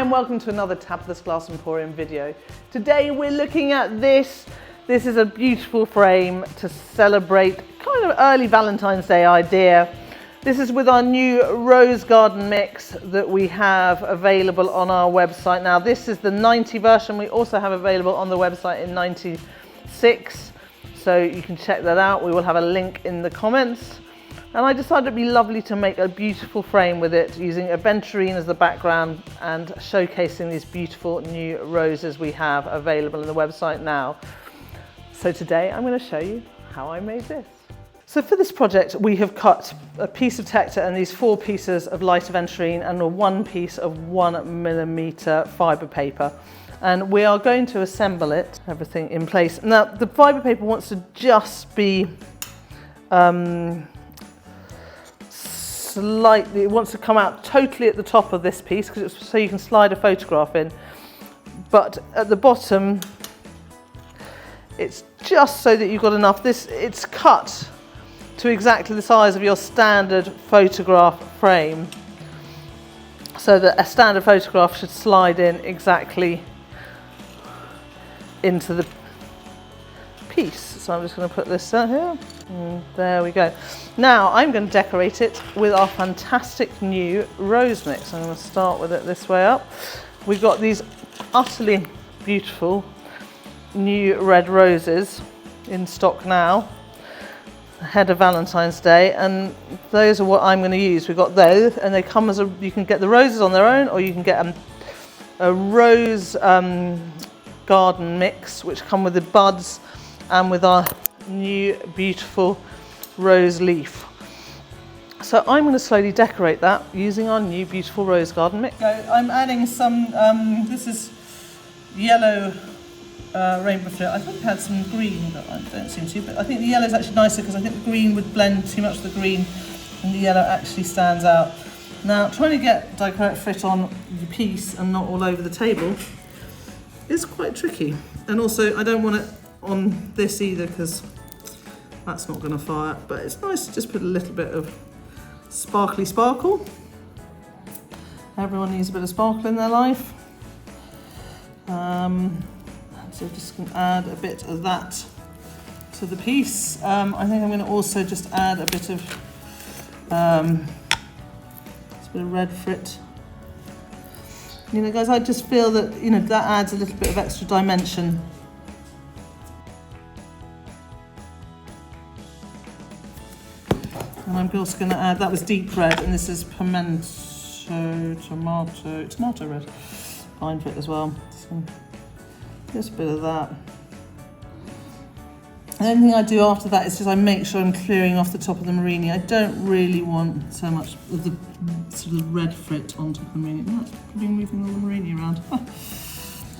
and welcome to another Tabitha's Glass Emporium video. Today we're looking at this. This is a beautiful frame to celebrate kind of early Valentine's Day idea. This is with our new rose garden mix that we have available on our website. Now this is the 90 version. We also have available on the website in 96. So you can check that out. We will have a link in the comments. And I decided it'd be lovely to make a beautiful frame with it using a venturine as the background and showcasing these beautiful new roses we have available on the website now. So today I'm going to show you how I made this. So for this project we have cut a piece of Tecta and these 4 pieces of lighter venturine and 1 piece of 1mm fibre paper. And we are going to assemble it, everything in place. Now the fibre paper wants to just be slightly, it wants to come out totally at the top of this piece because it's so you can slide a photograph in, but at the bottom it's just so that you've got enough. It's cut to exactly the size of your standard photograph frame, so that a standard photograph should slide in exactly into the piece. So I'm just going to put this down here. And there we go. Now I'm going to decorate it with our fantastic new rose mix. I'm going to start with it this way up. We've got these utterly beautiful new red roses in stock now ahead of Valentine's Day, and those are what I'm going to use. We've got those, and they come as you can get the roses on their own, or you can get a rose garden mix which come with the buds and with our new beautiful rose leaf. So I'm going to slowly decorate that using our new beautiful rose garden mix. I'm adding some, this is yellow rainbow fluid. I think I had some green, but I don't seem to, but I think the yellow is actually nicer because I think the green would blend too much with the green and the yellow actually stands out. Now trying to get dichroic frit on the piece and not all over the table is quite tricky, and also I don't want it on this either because that's not going to fire, but it's nice to just put a little bit of sparkly sparkle. Everyone needs a bit of sparkle in their life. So just going to add a bit of that to the piece. I think I'm going to also just add a bit of red frit. You know, guys, I just feel that, you know, that adds a little bit of extra dimension. And I'm also going to add, that was deep red, and this is tomato red, fine fit as well. So just a bit of that. The only thing I do after that is just I make sure I'm clearing off the top of the Murrine. I don't really want so much of the sort of red frit on top of the Murrine. That's probably moving all the Murrine around.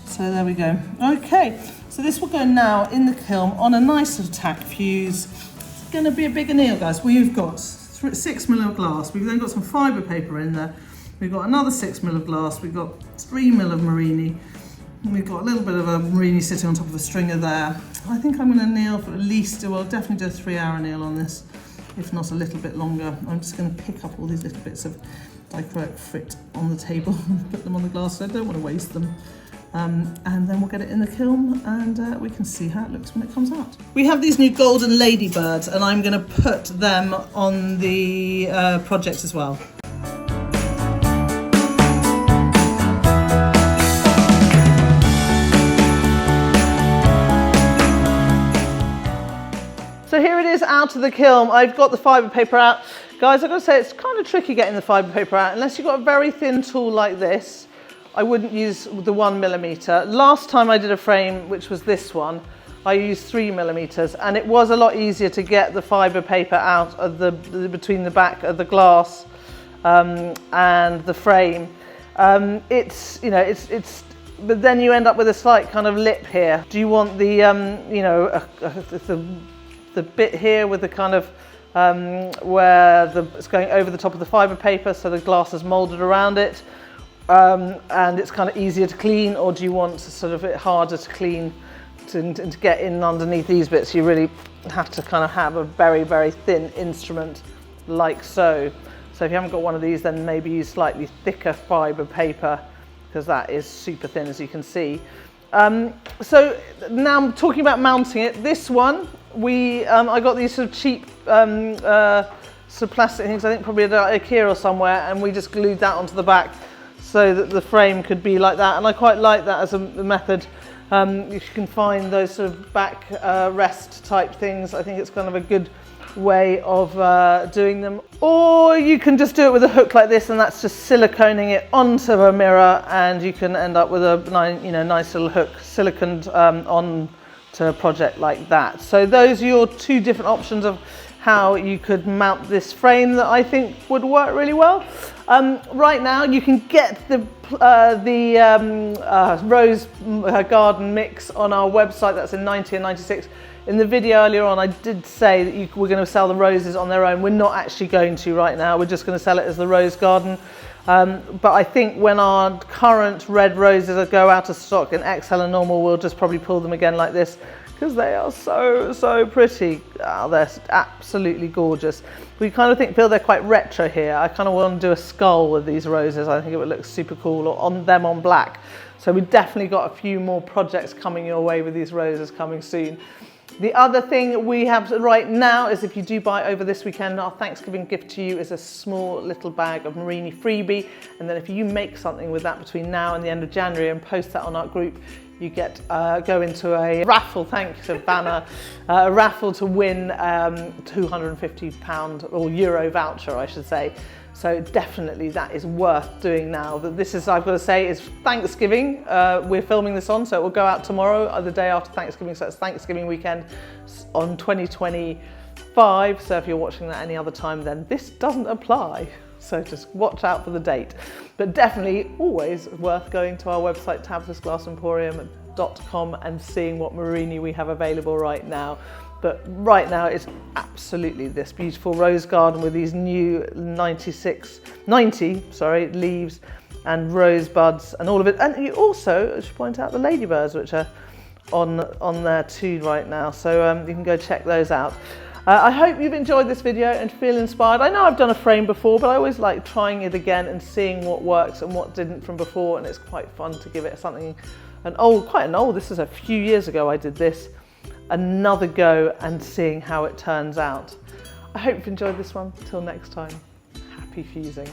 So there we go. Okay, so this will go now in the kiln on a nice little tack fuse. It's going to be a big anneal, guys. We've got 6mm of glass. We've then got some fibre paper in there. We've got another 6mm of glass. We've got 3mm of Murrine. We've got a little bit of a Murrine sitting on top of a stringer there. I think I'm going to nail for at least, well, definitely do a 3-hour nail on this, if not a little bit longer. I'm just going to pick up all these little bits of dichroic frit on the table and put them on the glass, so I don't want to waste them. And then we'll get it in the kiln and we can see how it looks when it comes out. We have these new Golden Ladybugs and I'm going to put them on the project as well. So here it is out of the kiln. I've got the fibre paper out. Guys, I've got to say it's kind of tricky getting the fibre paper out. Unless you've got a very thin tool like this, I wouldn't use the 1mm. Last time I did a frame, which was this one, I used 3mm, and it was a lot easier to get the fibre paper out of between the back of the glass and the frame. It's, you know, but then you end up with a slight kind of lip here. Do you want the, you know, the bit here with the kind of where it's going over the top of the fibre paper, so the glass is moulded around it, and it's kind of easier to clean, or do you want sort of it harder to clean to get in underneath these bits? You really have to kind of have a very, very thin instrument like so. So if you haven't got one of these, then maybe use slightly thicker fibre paper because that is super thin, as you can see. So now I'm talking about mounting it. This one, I got these sort of cheap sort of plastic things, I think probably at IKEA or somewhere, and we just glued that onto the back so that the frame could be like that. And I quite like that as a method. If you can find those sort of back rest type things, I think it's kind of a good way of doing them. Or you can just do it with a hook like this, and that's just siliconing it onto a mirror, and you can end up with a nice little hook siliconed on to a project like that. So those are your two different options of how you could mount this frame that I think would work really well. Right now you can get the rose garden mix on our website. That's in 90 and 96. In the video earlier on, I did say that we're going to sell the roses on their own. We're not actually going to right now. We're just going to sell it as the rose garden. But I think when our current red roses go out of stock in XL and normal, we'll just probably pull them again like this, because they are so pretty. Oh, they're absolutely gorgeous. We kind of feel they're quite retro here. I kind of want to do a skull with these roses. I think it would look super cool, or on them on black. So we've definitely got a few more projects coming your way with these roses coming soon. The other thing we have right now is, if you do buy over this weekend, our Thanksgiving gift to you is a small little bag of Murrine freebie. And then if you make something with that between now and the end of January and post that on our group, you get go into a raffle, thanks to Banner, a raffle to win £250 or euro voucher, I should say. So definitely that is worth doing now. This is, I've got to say, is Thanksgiving. We're filming this on, so it will go out tomorrow, the day after Thanksgiving. So it's Thanksgiving weekend on 2025. So if you're watching that any other time, then this doesn't apply. So just watch out for the date. But definitely always worth going to our website, tabithasglassemporium.com, and seeing what Murrine we have available right now. But right now it's absolutely this beautiful rose garden with these new 90 leaves and rose buds and all of it. And you also, I should point out, the ladybirds, which are on there too right now. So you can go check those out. I hope you've enjoyed this video and feel inspired. I know I've done a frame before, but I always like trying it again and seeing what works and what didn't from before. And it's quite fun to give it something, quite an old, this is a few years ago I did this, another go and seeing how it turns out. I hope you've enjoyed this one. Till next time, happy fusing.